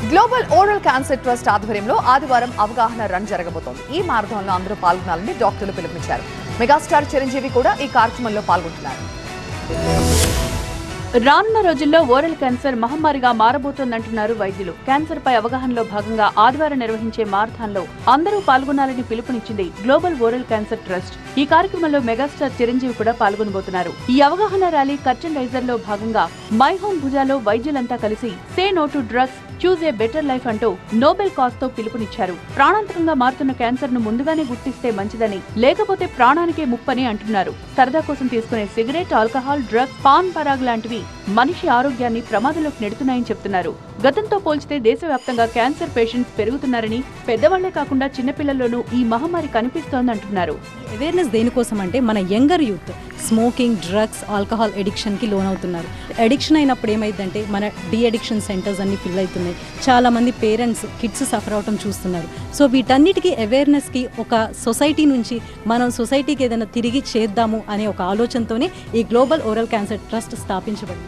Global oral cancer trust ఆధ్వర్యంలో ఆదివారం అవగాహన రన్ జరగబోతోంది. ఈ మారథాన్లో అందరూ పాల్గొనాలని డాక్టర్లు పిలుపునిచ్చారు. మెగాస్టార్ చిరంజీవి కూడా ఈ కార్యక్రమంలో పాల్గొంటున్నారు. రానున్న రోజుల్లో ఓరల్ క్యాన్సర్ మహమ్మారిగా మారబోతోందంటున్నారు వైద్యులు. క్యాన్సర్ పై అవగాహనలో భాగంగా ఆదివారం నిర్వహించే మారథాన్లో అందరూ పాల్గొనాలని పిలుపునిచ్చింది గ్లోబల్ ఓరల్ క్యాన్సర్ ట్రస్ట్. ఈ కార్యక్రమంలో మెగాస్టార్ చిరంజీవి కూడా పాల్గొనబోతున్నారు. ఈ అవగాహన ర్యాలీ కర్టన్ రైజర్ లో భాగంగా మై హోమ్ భుజాలో వైద్యులంతా కలిసి say no to drugs, choose a better life అంటూ నోబెల్ కాజ్ తో పిలుపునిచ్చారు. ప్రాణాంతకంగా మారుతున్న క్యాన్సర్ ను ముందుగానే గుర్తిస్తే మంచిదని, లేకపోతే ప్రాణానికే ముప్పని అంటున్నారు. సరదా కోసం తీసుకునే cigarette, alcohol, drugs, pan Parag లాంటివి మనిషి ఆరోగ్యాన్ని ప్రమాదంలోకి నెడుతున్నాయని చెప్తున్నారు. గతంతో పోల్చితే దేశవ్యాప్తంగా క్యాన్సర్ పేషెంట్స్ పెరుగుతున్నారని, పెద్దవాళ్లే కాకుండా చిన్నపిల్లల్లోనూ ఈ మహమ్మారి కనిపిస్తోందంటున్నారు. అవేర్నెస్ దేనికోసం అంటే మన younger youth smoking, drugs, alcohol ఎడిక్షన్కి లోనవుతున్నారు. ఎడిక్షన్ అయినప్పుడు ఏమైందంటే మన డీ అడిక్షన్ సెంటర్స్ అన్ని ఫిల్ అవుతున్నాయి. చాలామంది పేరెంట్స్ కిడ్స్ సఫర్ అవటం చూస్తున్నారు. సో వీటన్నిటికీ అవేర్నెస్కి ఒక సొసైటీ నుంచి మనం సొసైటీకి ఏదైనా తిరిగి చేద్దాము అనే ఒక ఆలోచనతోనే ఈ గ్లోబల్ ఓరల్ క్యాన్సర్ ట్రస్ట్ స్థాపించబడింది.